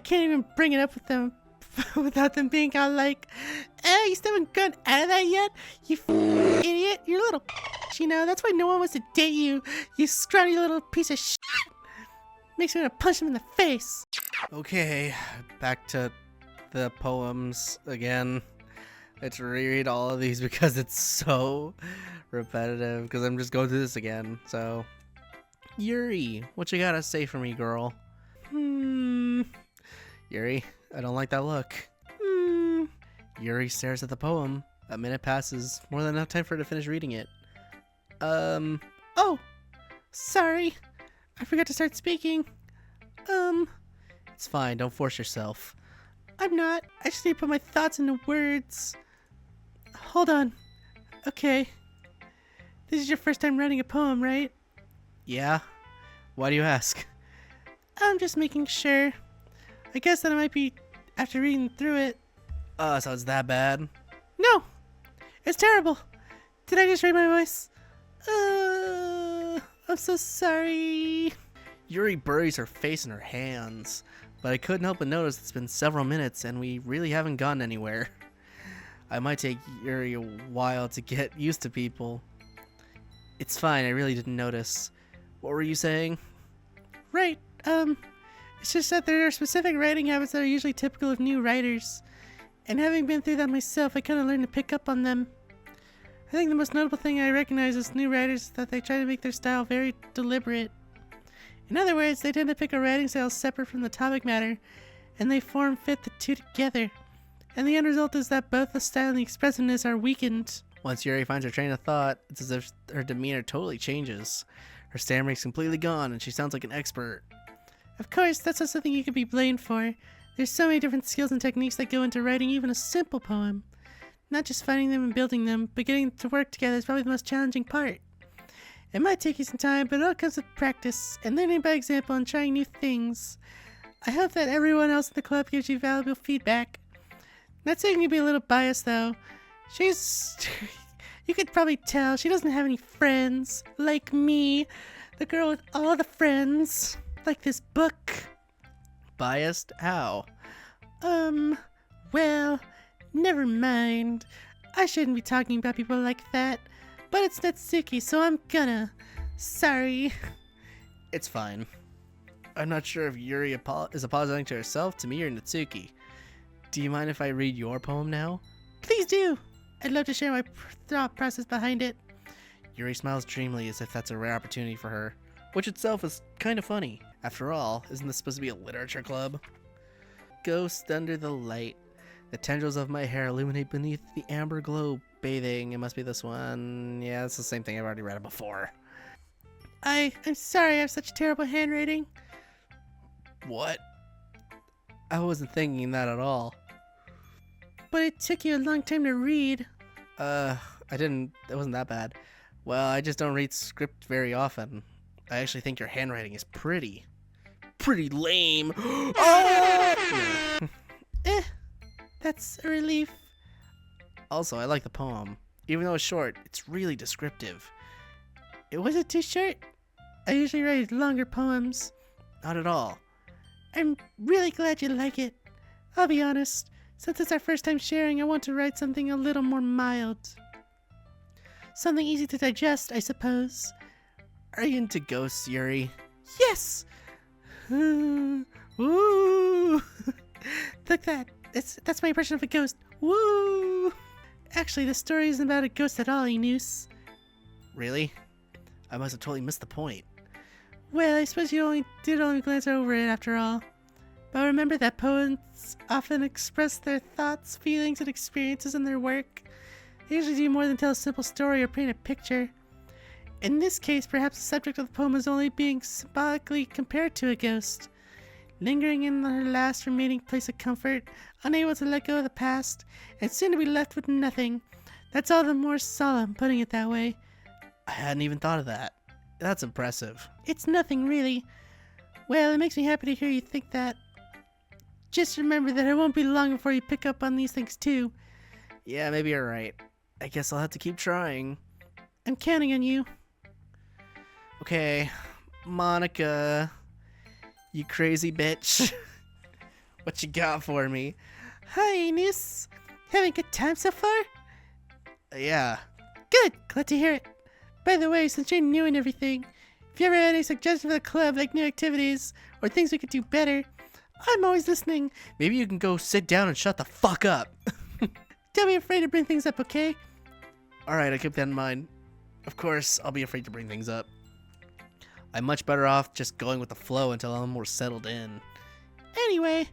can't even bring it up with them without them being all like, you still haven't gotten out of that yet? You idiot. You're a little you know. That's why no one wants to date you, you scrawny little piece of shit. Makes me want to punch him in the face. Okay, back to the poems again. I had to reread all of these because it's so repetitive, because I'm just going through this again. So, Yuri, what you gotta say for me, girl? Yuri, I don't like that look. Yuri stares at the poem. A minute passes, more than enough time for her to finish reading it. Oh, sorry. I forgot to start speaking. It's fine, don't force yourself. I'm not. I just need to put my thoughts into words. Hold on. Okay. This is your first time writing a poem, right? Yeah? Why do you ask? I'm just making sure. I guess that I might be after reading through it. So it's that bad? No! It's terrible! Did I just raise my voice? I'm so sorry. Yuri buries her face in her hands, but I couldn't help but notice it's been several minutes and we really haven't gone anywhere. I might take Yuri a while to get used to people. It's fine, I really didn't notice. What were you saying? Right, it's just that there are specific writing habits that are usually typical of new writers. And having been through that myself, I kind of learned to pick up on them. I think the most notable thing I recognize as new writers is that they try to make their style very deliberate. In other words, they tend to pick a writing style separate from the topic matter, and they fit the two together. And the end result is that both the style and the expressiveness are weakened. Once Yuri finds her train of thought, it's as if her demeanor totally changes. Her stammering's completely gone, and she sounds like an expert. Of course, that's not something you can be blamed for. There's so many different skills and techniques that go into writing even a simple poem. Not just finding them and building them, but getting to work together is probably the most challenging part. It might take you some time, but it all comes with practice, and learning by example and trying new things. I hope that everyone else in the club gives you valuable feedback. Not saying you'd be a little biased, though. You could probably tell, she doesn't have any friends, like me, the girl with all the friends, like this book. Biased? How? Well, never mind. I shouldn't be talking about people like that, but it's Natsuki, so I'm gonna. Sorry. It's fine. I'm not sure if Yuri is apologizing to herself, to me, or Natsuki. Do you mind if I read your poem now? Please do. I'd love to share my thought process behind it. Yuri smiles dreamily as if that's a rare opportunity for her, which itself is kind of funny. After all, isn't this supposed to be a literature club? Ghost under the light. The tendrils of my hair illuminate beneath the amber glow, bathing. It must be this one. Yeah, it's the same thing. I've already read it before. I'm sorry I have such terrible handwriting. What? I wasn't thinking that at all. But it took you a long time to read. I didn't. It wasn't that bad. Well, I just don't read script very often. I actually think your handwriting is pretty lame. Oh! That's a relief. Also, I like the poem. Even though it's short, it's really descriptive. Was it too short? I usually write longer poems. Not at all. I'm really glad you like it. I'll be honest. Since it's our first time sharing, I want to write something a little more mild. Something easy to digest, I suppose. Are you into ghosts, Yuri? Yes! Woo! Look that. That's my impression of a ghost. Woo! Actually, the story isn't about a ghost at all, Inus. Really? I must have totally missed the point. Well, I suppose you only glance over it after all. But remember that poets often express their thoughts, feelings, and experiences in their work. They usually do more than tell a simple story or paint a picture. In this case, perhaps the subject of the poem is only being symbolically compared to a ghost. Lingering in her last remaining place of comfort, unable to let go of the past, and soon to be left with nothing. That's all the more solemn, putting it that way. I hadn't even thought of that. That's impressive. It's nothing, really. Well, it makes me happy to hear you think that. Just remember that it won't be long before you pick up on these things, too. Yeah, maybe you're right. I guess I'll have to keep trying. I'm counting on you. Okay, Monica, you crazy bitch. What you got for me? Hi, Ines. Having a good time so far? Yeah. Good. Glad to hear it. By the way, since you're new and everything, if you ever had any suggestions for the club, like new activities or things we could do better, I'm always listening. Maybe you can go sit down and shut the fuck up. Don't be afraid to bring things up, okay? Alright, I keep that in mind. Of course, I'll be afraid to bring things up. I'm much better off just going with the flow until I'm more settled in. Anyway,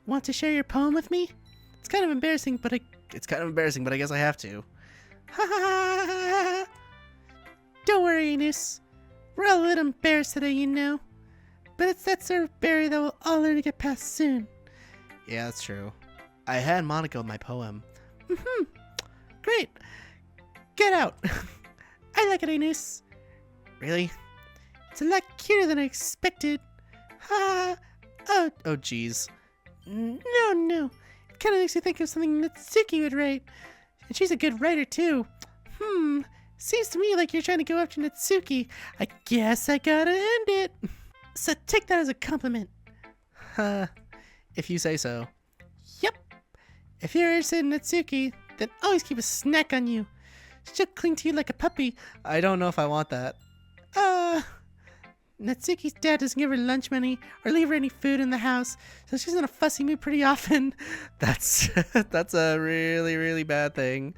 want to share your poem with me? It's kind of embarrassing, but I guess I have to. Ha ha ha ha. Don't worry, Ines. We're all a little embarrassed today, you know. But it's that sort of barrier that we'll all learn to get past soon. Yeah, that's true. I had Monica in my poem. Great. Get out. I like it, Ines. Really? It's a lot cuter than I expected. Ha. Oh jeez. No. It kind of makes me think of something Natsuki would write. And she's a good writer, too. Seems to me like you're trying to go after Natsuki. I guess I gotta end it. So take that as a compliment. If you say so. Yep. If you're interested in Natsuki, then always keep a snack on you. She'll cling to you like a puppy. I don't know if I want that. Natsuki's dad doesn't give her lunch money or leave her any food in the house, so she's in a fussy mood pretty often. That's a really, really bad thing.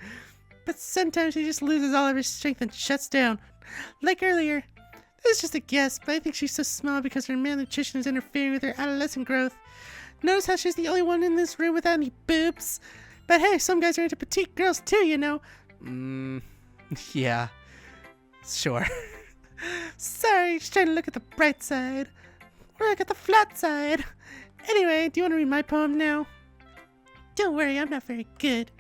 But sometimes she just loses all of her strength and shuts down. Like earlier. This is just a guess, but I think she's so small because her malnutrition is interfering with her adolescent growth. Notice how she's the only one in this room without any boobs? But hey, some guys are into petite girls too, you know. Yeah. Sure. Sorry, just trying to look at the bright side. Or look at the flat side. Anyway, do you want to read my poem now? Don't worry, I'm not very good.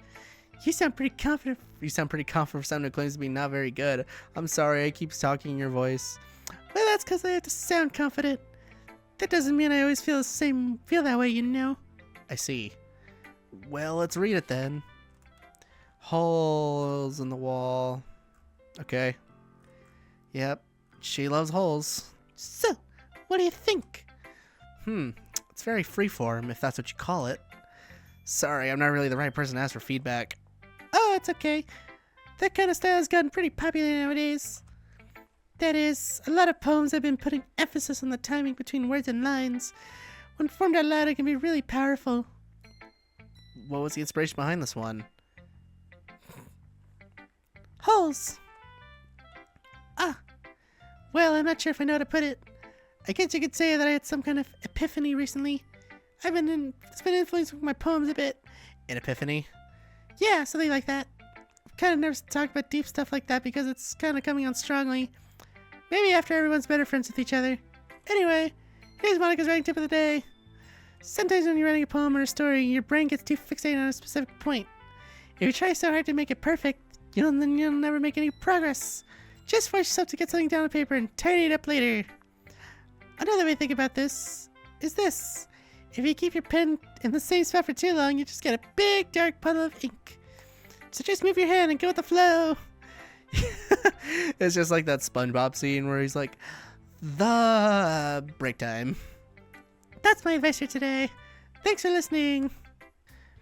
You sound pretty confident. You sound pretty confident for someone who claims to be not very good. I'm sorry, I keep talking in your voice. Well, that's because I have to sound confident. That doesn't mean I always feel that way, you know. I see. Well, let's read it then. Holes in the wall. Okay. Yep. She loves holes. So, what do you think? It's very freeform, if that's what you call it. Sorry, I'm not really the right person to ask for feedback. Oh, it's okay. That kind of style has gotten pretty popular nowadays. That is, a lot of poems have been putting emphasis on the timing between words and lines. When formed out loud, it can be really powerful. What was the inspiration behind this one? Holes. Well, I'm not sure if I know how to put it. I guess you could say that I had some kind of epiphany recently. It's been influencing my poems a bit. An epiphany? Yeah, something like that. I'm kind of nervous to talk about deep stuff like that because it's kind of coming on strongly. Maybe after everyone's better friends with each other. Anyway, here's Monica's writing tip of the day. Sometimes when you're writing a poem or a story, your brain gets too fixated on a specific point. If you try so hard to make it perfect, you'll never make any progress. Just force yourself to get something down on paper and tidy it up later. Another way to think about this is this. If you keep your pen in the same spot for too long, you just get a big dark puddle of ink. So just move your hand and go with the flow. It's just like that SpongeBob scene where he's like, the break time. That's my advice for today. Thanks for listening.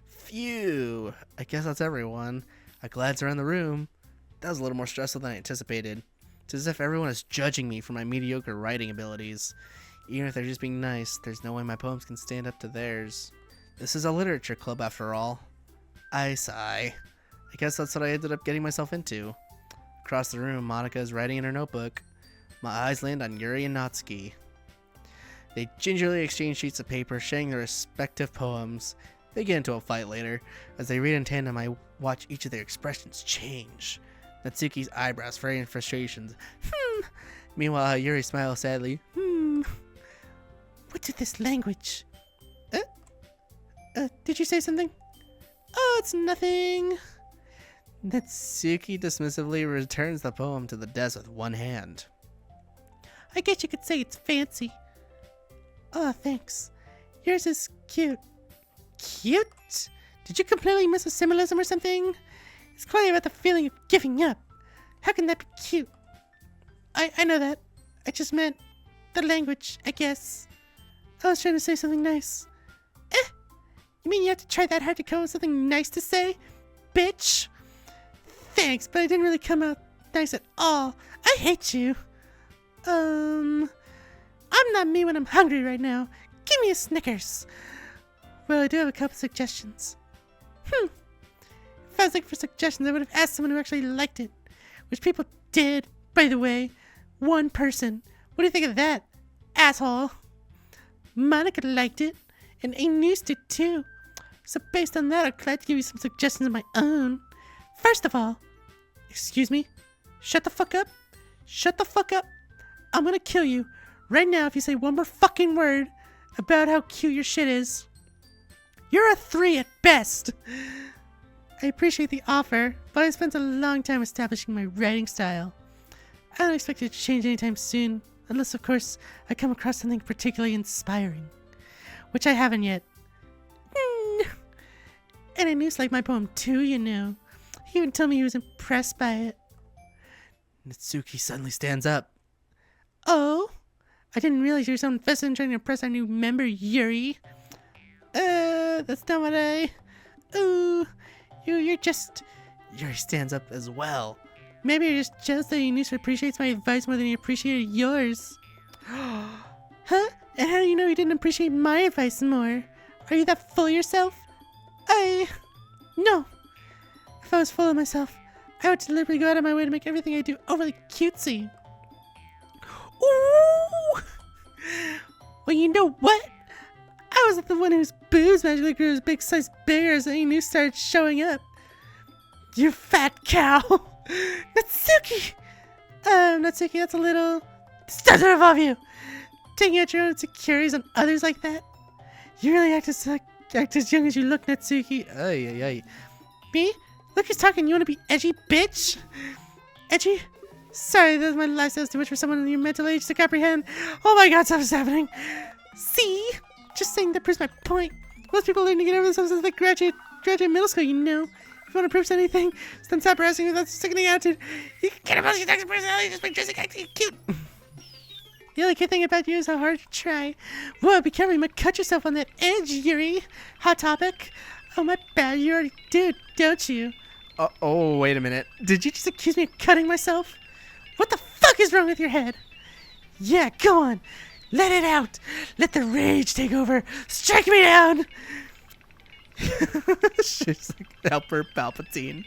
Phew. I guess that's everyone. I'm glad they're in the room. That was a little more stressful than I anticipated. It's as if everyone is judging me for my mediocre writing abilities. Even if they're just being nice, there's no way my poems can stand up to theirs. This is a literature club after all. I sigh. I guess that's what I ended up getting myself into. Across the room, Monica is writing in her notebook. My eyes land on Yuri and Natsuki. They gingerly exchange sheets of paper, sharing their respective poems. They get into a fight later. As they read in tandem, I watch each of their expressions change. Natsuki's eyebrows furrow in frustrations. Meanwhile, Yuri smiles sadly. What's with this language? Did you say something? Oh, it's nothing. Natsuki dismissively returns the poem to the desk with one hand. I guess you could say it's fancy. Oh, thanks. Yours is cute. Cute? Did you completely miss a symbolism or something? It's clearly about the feeling of giving up. How can that be cute? I know that. I just meant the language, I guess. I was trying to say something nice. You mean you have to try that hard to come up with something nice to say? Bitch! Thanks, but I didn't really come out nice at all. I hate you. I'm not me when I'm hungry right now. Give me a Snickers. Well, I do have a couple suggestions. If I was looking for suggestions, I would have asked someone who actually liked it. Which people did, by the way. One person. What do you think of that, asshole? Monica liked it, and Anus did too. So based on that, I'm glad to give you some suggestions of my own. First of all, excuse me? Shut the fuck up. Shut the fuck up. I'm gonna kill you right now if you say one more fucking word about how cute your shit is. You're a 3 at best. I appreciate the offer, but I spent a long time establishing my writing style. I don't expect it to change anytime soon, unless, of course, I come across something particularly inspiring. Which I haven't yet. And Anus liked my poem too, you know. He even told me he was impressed by it. Natsuki suddenly stands up. Oh? I didn't realize you were so invested in trying to impress our new member, Yuri. That's not what I... Ooh, you're just... Yuri stands up as well. Maybe you're just jealous that Anus appreciates my advice more than he appreciated yours. Huh? And how do you know you didn't appreciate my advice more? Are you that full of yourself? No. If I was full of myself, I would deliberately go out of my way to make everything I do overly cutesy. Ooh! Well, you know what? I was the one whose boobs magically grew as big size bigger as Anus started showing up. You fat cow! Natsuki! Natsuki, that's a little... This doesn't involve you! Taking out your own insecurities on others like that? You really act as young as you look, Natsuki. Ay. Me? Look who's talking. You want to be edgy, bitch? Edgy? Sorry, that's my lifestyle's too much for someone in your mental age to comprehend. Oh my god, something's happening. See? Just saying that proves my point. Most people learn to get over themselves as they graduate middle school, you know. If you want to prove anything, then stop harassing me without sickening attitude. You can get about your toxic personality just by dressing acting cute. The only good thing about you is how hard you try. Whoa, be careful, you might cut yourself on that edge, Yuri. Hot topic. Oh, my bad, you already do, don't you? Oh, wait a minute. Did you just accuse me of cutting myself? What the fuck is wrong with your head? Yeah, go on. Let it out. Let the rage take over. Strike me down. She's like Emperor Palpatine.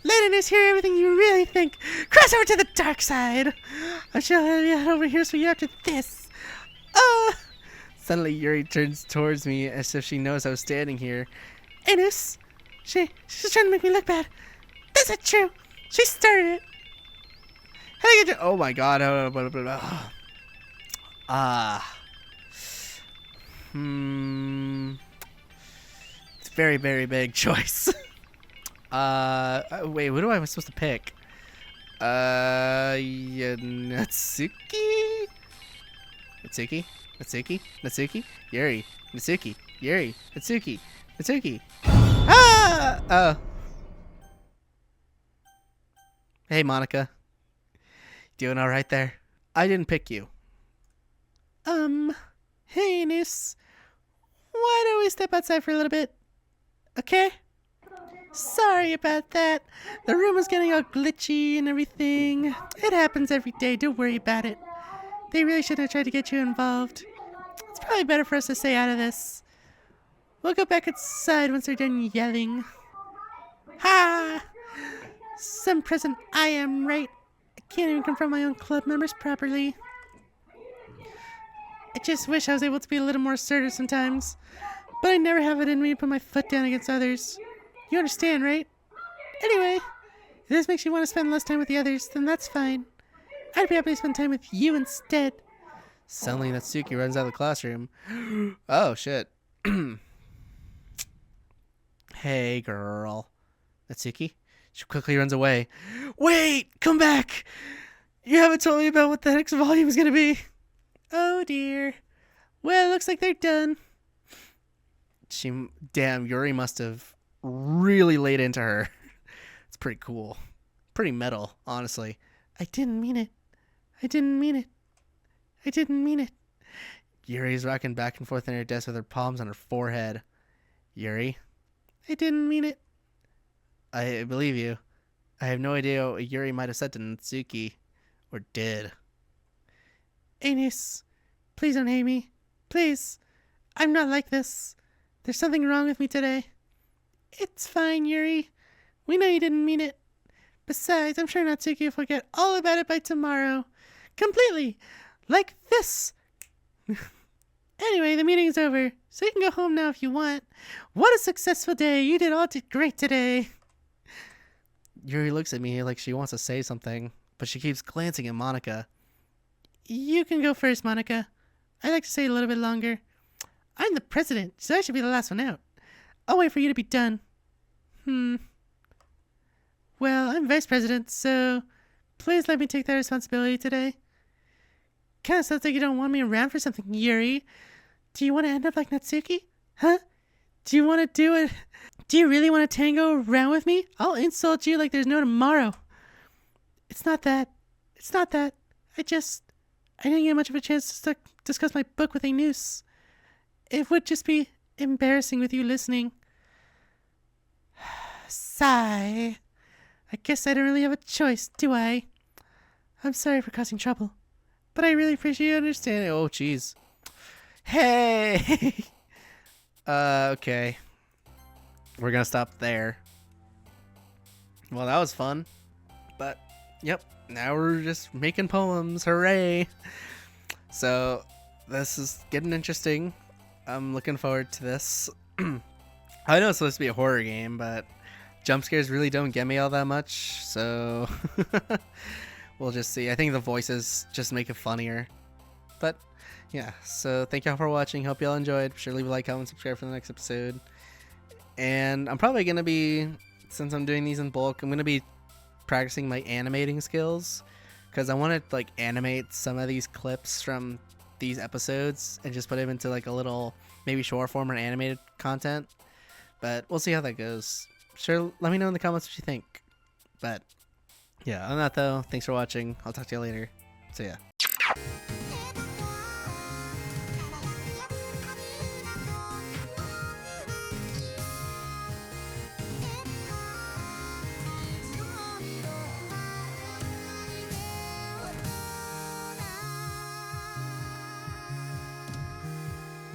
Let us hear everything you really think. Cross over to the dark side. I shall head over here for you after this. Suddenly Yuri turns towards me as if she knows I was standing here. Anus, she's trying to make me look bad. That's not true. She started it. How do you get to... Oh my god. It's a very, very big choice. Wait, what am I supposed to pick? Yeah, Natsuki? Yuri. Natsuki. Yuri. Natsuki. Ah! Hey, Monica. Doing alright there? I didn't pick you. Hey, Anus. Why don't we step outside for a little bit? Okay? Sorry about that. The room was getting all glitchy and everything. It happens every day. Don't worry about it. They really shouldn't have tried to get you involved. It's probably better for us to stay out of this. We'll go back outside once they're done yelling. Ha! Some present I am right. I can't even confront my own club members properly. I just wish I was able to be a little more assertive sometimes. But I never have it in me to put my foot down against others. You understand, right? Anyway, if this makes you want to spend less time with the others, then that's fine. I'd be happy to spend time with you instead. Suddenly Natsuki runs out of the classroom. Oh, shit. Hey, girl. Natsuki? She quickly runs away. Wait! Come back! You haven't told me about what the next volume is going to be. Oh, dear. Well, it looks like they're done. Damn, Yuri must have really laid into her. It's pretty cool. Pretty metal, honestly. I didn't mean it. I didn't mean it. I didn't mean it. Yuri's rocking back and forth in her desk with her palms on her forehead. Yuri? I didn't mean it. I believe you. I have no idea what Yuri might have said to Natsuki. Or did. Anus, please don't hate me. Please. I'm not like this. There's something wrong with me today. It's fine, Yuri. We know you didn't mean it. Besides, I'm sure Natsuki will forget all about it by tomorrow. Completely. Like this. Anyway, the meeting's over, so you can go home now if you want. What a successful day. You did great today. Yuri looks at me like she wants to say something, but she keeps glancing at Monica. You can go first, Monica. I'd like to stay a little bit longer. I'm the president, so I should be the last one out. I'll wait for you to be done. Well, I'm vice president, so please let me take that responsibility today. Kinda sounds like you don't want me around for something, Yuri. Do you want to end up like Natsuki? Huh? Do you want to do it? Do you really want to tango around with me? I'll insult you like there's no tomorrow. It's not that. I didn't get much of a chance to discuss my book with a noose. It would just be embarrassing with you listening. Sigh. I guess I don't really have a choice, do I? I'm sorry for causing trouble, but I really appreciate you understanding. Oh, jeez. Hey! Okay. We're gonna stop there. Well, that was fun. But, yep, now we're just making poems. Hooray! So, this is getting interesting. I'm looking forward to this. I know it's supposed to be a horror game, but jump scares really don't get me all that much, so we'll just see. I think the voices just make it funnier. But yeah, so thank y'all for watching. Hope y'all enjoyed. Sure, leave a like, comment, subscribe for the next episode. And I'm probably gonna be, since I'm doing these in bulk, I'm gonna be practicing my animating skills, because I want to like animate some of these clips from these episodes and just put them into like a little maybe short form or animated content. But we'll see how that goes. Sure, let me know in the comments what you think. But yeah, other than that though, thanks for watching. I'll talk to you later. See ya.